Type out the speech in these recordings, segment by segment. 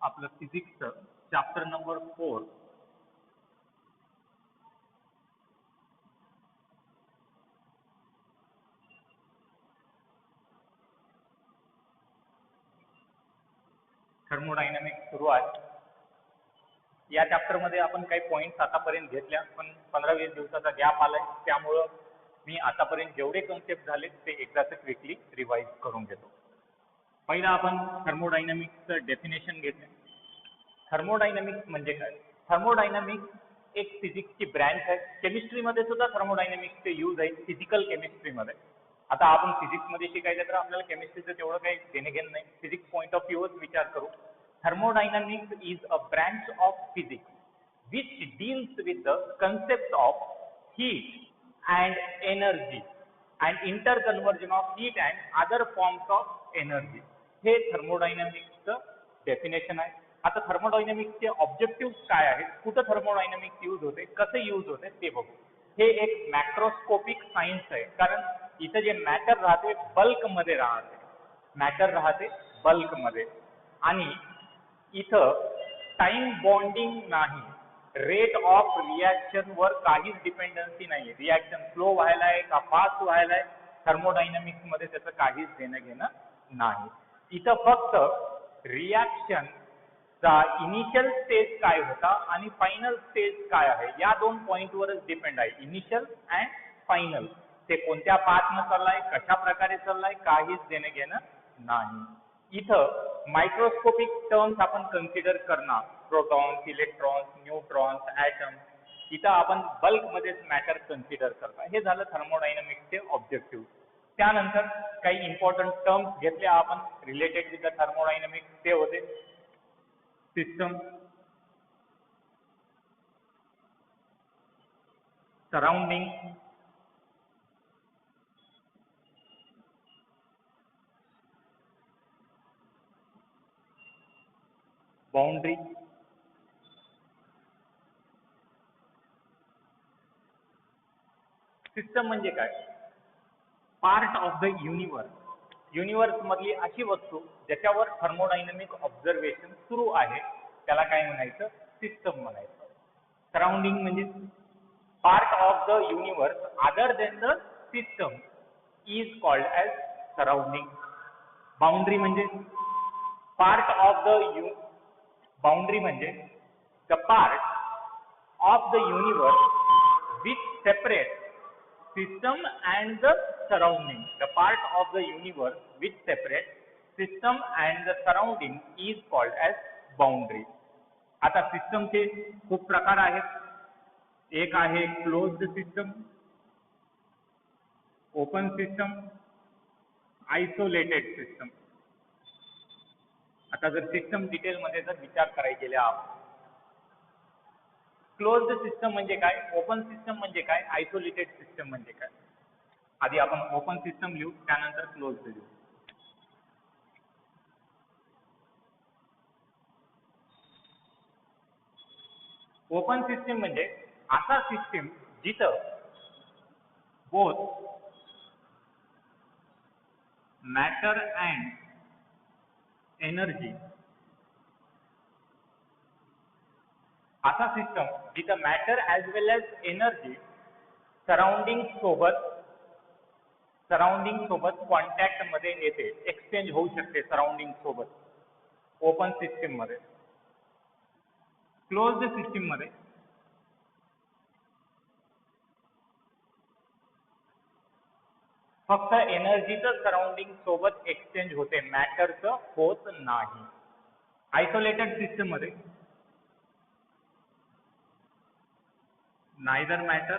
आपलं फिजिक्सचं chapter number 4 thermodynamics सुरू आहे. या चॅप्टरमध्ये आपण काही पॉईंट्स आतापर्यंत घेतल्या, पण 15-20 दिवसाचा गॅप आलाय, त्यामुळं मी आतापर्यंत जेवढे कन्सेप्ट झाले ते एकदाच क्विकली रिवाइज करून घेतो. पहिला आपण थर्मोडायनामिक्सचं डेफिनेशन घेतलं. थर्मोडायनामिक्स म्हणजे काय? थर्मोडायनामिक्स एक फिजिक्सची ब्रँच आहे. केमिस्ट्रीमध्ये सुद्धा थर्मोडायनामिक्सचे यूज आहे, फिजिकल केमिस्ट्रीमध्ये. आता आपण फिजिक्समध्ये शिकायचं तर आपल्याला केमिस्ट्रीचं तेवढं काही देणं-घेणं नाही. फिजिक्स पॉईंट ऑफ व्ह्यूच विचार करू. Thermodynamics is a branch of physics which deals with the concept of heat and energy and interconversion of heat and other forms of energy. हे थर्मोडायनामिक्सचं डेफिनेशन आहे. आता थर्मोडायनामिक्सचे ऑब्जेक्टिव्ह काय आहेत, कुठं थर्मोडायनामिक्स यूज होते, कसं यूज होते ते बघू. हे एक मॅक्रोस्कोपिक सायन्स आहे, कारण इथं जे मॅटर राहते बल्कमध्ये राहते. मॅटर राहते बल्कमध्ये आणि इथं टाइम बॉन्डिंग नाही. रेट ऑफ रिॲक्शन वर काहीच डिपेंडन्सी नाही. रिॲक्शन स्लो व्हायला आहे का फास्ट व्हायला आहे, थर्मोडायनामिक्स मध्ये त्याचं काहीच देणं घेणं नाही. इथं फक्त रिॲक्शन चा इनिशियल स्टेज काय होता आणि फायनल स्टेज काय आहे या दोन पॉइंटवरच डिपेंड आहे. इनिशियल अँड फायनल ते कोणत्या पाथनं चाललाय, कशा प्रकारे चाललाय, काहीच देणं घेणं नाही. इथं मायक्रोस्कोपिक टर्म्स आपण कन्सिडर करणार, प्रोटॉन्स, इलेक्ट्रॉन्स, न्यूट्रॉन्स, ॲटम. इथं आपण बल्कमध्येच मॅटर कन्सिडर करता. हे झालं थर्मोडायनामिक्सचे ऑब्जेक्टिव्ह. त्यानंतर काही इम्पॉर्टंट टर्म्स घेतल्या आपण रिलेटेड विथ द थर्मोडायनामिक्स. ते होते सिस्टम, सराउंडिंग, बाउंड्री, सिस्टम म्हणजे काय? Part of the universe. Universe मधली अशी वस्तू ज्याच्यावर थर्मोडायनामिक ऑब्झर्वेशन सुरू आहे त्याला काय म्हणायचं? सिस्टम म्हणायचं. सराउंडिंग म्हणजे part of the universe other than the system is called as surrounding. Boundary म्हणजे पार्ट ऑफ द बाउंड्री म्हणजे the part of the universe which separate system and the surrounding. The part of the universe which separates system and the surrounding is called as boundary. आता सिस्टमचे खूप प्रकार आहेत. एक आहे closed system, open system, isolated system. आता जर system डिटेलमध्ये जर विचार करायला गेले आपण, क्लोज्ड सिस्टम म्हणजे काय, ओपन सिस्टम म्हणजे काय, आयसोलेटेड सिस्टम म्हणजे काय. आधी आपण ओपन सिस्टम लिहू, त्यानंतर क्लोज्ड लिहू. ओपन सिस्टम म्हणजे असा सिस्टम जिथं बोथ मॅटर अँड एनर्जी, असा सिस्टम जिथं matter as well as energy surrounding सोबत कॉन्टॅक्ट मध्ये येते, एक्सचेंज होऊ शकते सराउंडिंग सोबत. ओपन सिस्टीम मध्ये. क्लोज्ड सिस्टीम मध्ये फक्त एनर्जीचं सराउंडिंग सोबत एक्सचेंज होते, मॅटरचं होत नाही. आयसोलेटेड सिस्टम मध्ये neither matter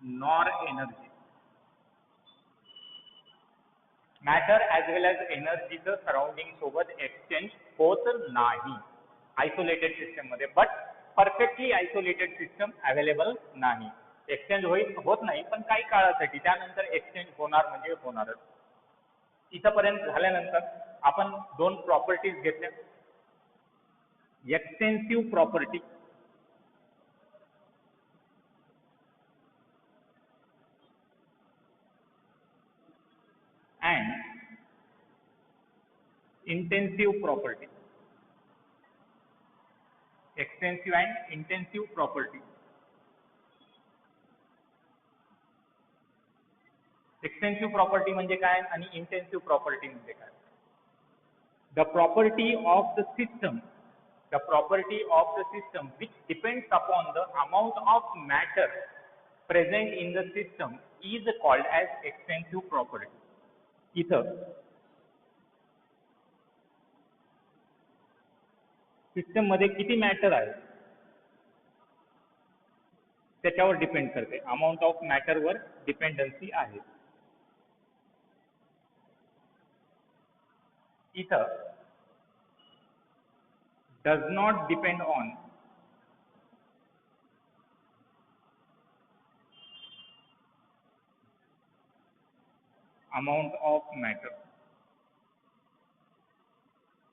nor energy. Matter as well as एनर्जीचं सराउंडिंग सोबत एक्सचेंज होत नाही आयसोलेटेड सिस्टम मध्ये. But perfectly isolated system available नाही. एक्सचेंज होत नाही, पण काही काळासाठी, त्यानंतर एक्सचेंज होणार म्हणजे होणारच. इथपर्यंत झाल्यानंतर आपण दोन प्रॉपर्टीज घेतल्या. Extensive property and intensive property. Extensive and intensive property. Extensive property म्हणजे काय आणि इंटेन्सिव्ह प्रॉपर्टी म्हणजे काय? The property of the system, the property of the system which depends upon the amount of matter present in the system is called as extensive property. इथं system मध्ये किती matter आहे त्याच्यावर डिपेंड करते. Amount of मॅटरवर dependency आहे. इथं does not depend on amount of matter,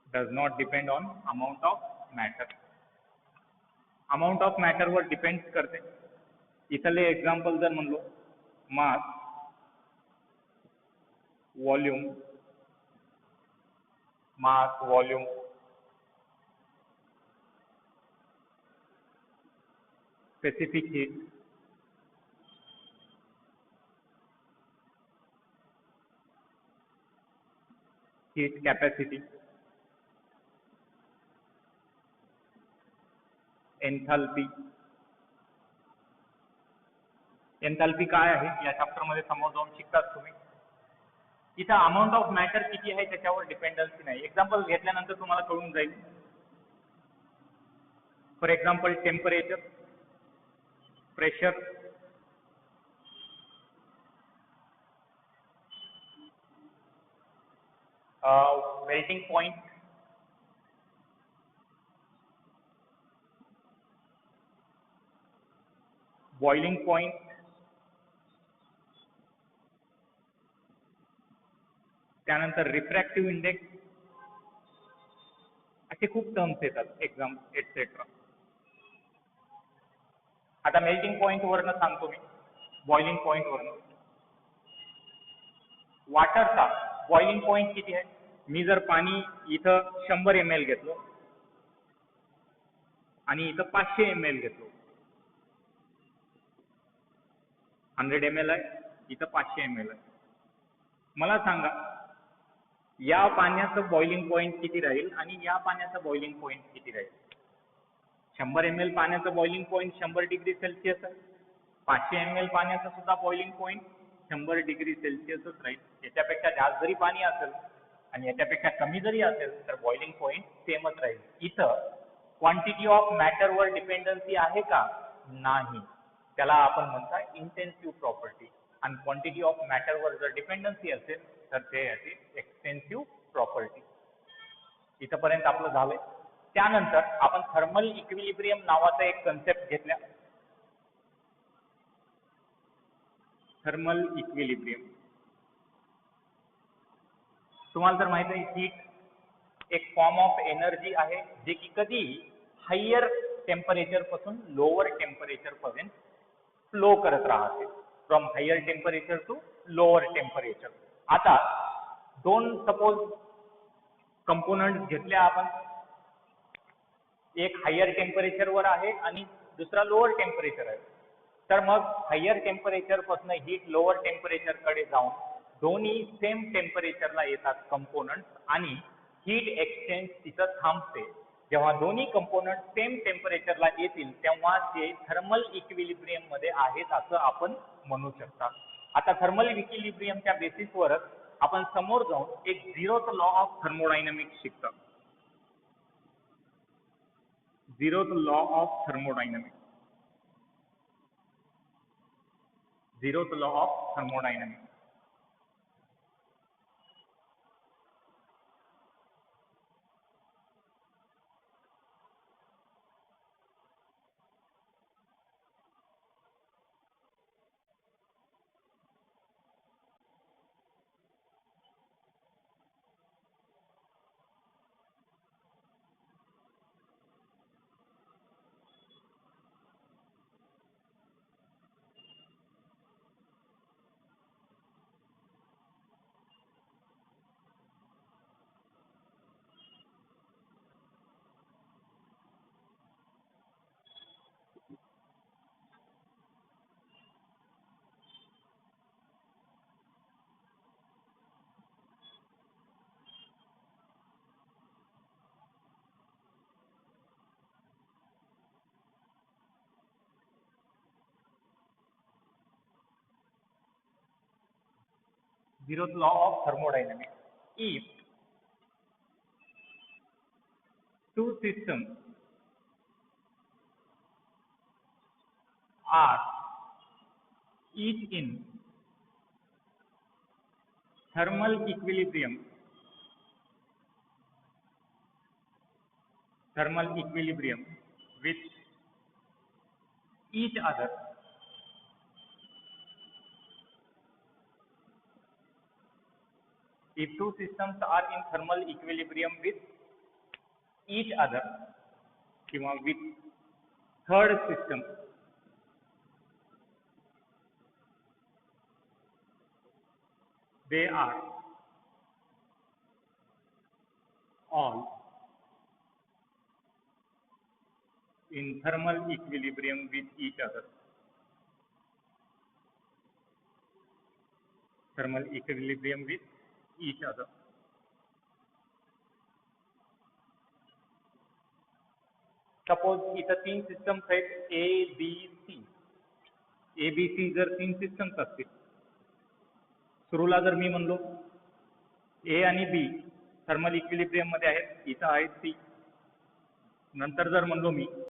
does not depend on amount of matter. Amount of मॅटरवर depend करते. इथले एक्झाम्पल जर म्हणलो mass, volume, mass, volume, specific heat, heat capacity, enthalpy. Enthalpy काय आहे या चॅप्टरमध्ये समोर जाऊन शिकतात तुम्ही. इथं अमाऊंट ऑफ मॅटर किती आहे त्याच्यावर डिपेंडन्सी नाही. एक्झाम्पल घेतल्यानंतर तुम्हाला कळून जाईल. For example temperature, pressure, melting point, boiling point, त्यानंतर रिफ्रॅक्टिव्ह इंडेक्स, असे खूप टर्म्स येतात एक्झाम एटसेट्रा. आता मेल्टिंग पॉइंट वरनं सांगतो मी, बॉइलिंग पॉइंट वरनं. वॉटरचा बॉइलिंग पॉइंट किती आहे? मी जर पाणी इथं 100 ml घेतलो आणि इथं 500 ml घेतलो, 100 ml आहे, इथं 500 ml आहे. मला सांगा या पाण्याचं बॉइलिंग पॉइंट किती राहील आणि या पाण्याचं बॉइलिंग पॉइंट किती राहील? 100 ml पाण्याचं बॉइलिंग पॉइंट 100 डिग्री सेल्सिअस आहे. 500 ml पाण्याचं सुद्धा बॉइलिंग पॉइंट 100 डिग्री सेल्सिअसच राहील. याच्यापेक्षा जास्त जरी पाणी असेल आणि याच्यापेक्षा कमी जरी असेल तर बॉइलिंग पॉइंट सेमच राहील. इथं क्वांटिटी ऑफ मॅटरवर डिपेंडन्सी आहे का? नाही. त्याला आपण म्हणता इंटेन्सिव्ह प्रॉपर्टी. आणि क्वांटिटी ऑफ मॅटरवर जर डिपेंडन्सी असेल तर ते आहे एक्सटेन्सिव्ह प्रॉपर्टी. इथंपर्यंत आपलं झालंय. त्यानंतर आपण थर्मल इक्विलिब्रियम नावाचा एक कन्सेप्ट घेतला. थर्मल इक्विलिब्रियम तुम्हाला तर माहिती आहे, हीट एक फॉर्म ऑफ एनर्जी आहे जे की कधी हायर टेम्परेचर पासून लोअर टेम्परेचर पर्यंत फ्लो करत राहते. From higher temperature to lower temperature. आता दोन सपोज कंपोनंट घेतले आपण, एक हायर टेम्परेचरवर आहे आणि दुसरा लोअर टेम्परेचर आहे. तर मग हायर टेम्परेचर पासून हीट लोअर टेम्परेचर कडे जाऊन दोन्ही सेम टेम्परेचरला येतात कंपोनंट आणि हीट एक्सचेंज तिथं थांबते. जेव्हा दोन्ही कंपोनंट सेम टेम्परेचरला येतील तेव्हा ते थर्मल इक्विलिब्रियम मध्ये आहेत असं आपण म्हणू शकता. आता थर्मल इक्विलिब्रियमच्या बेसिसवरच आपण समोर जाऊन एक झिरोथ लॉ ऑफ थर्मोडायनामिक्स शिकतो. Zeroth law of thermodynamics. Zeroth law of thermodynamics. zeroth law of thermodynamics. If two systems are each in thermal equilibrium with each other, if two systems are in thermal equilibrium with each other किंवा with third system, they are all in thermal equilibrium with each other. Thermal equilibrium with each other. Suppose इथं 3 systems आहेत A B C. A B C जर 3 systems असतील, सुरूला जर मी म्हणलो ए आणि बी thermal equilibrium मध्ये आहेत, इथं आहेत सी. नंतर जर म्हणलो मी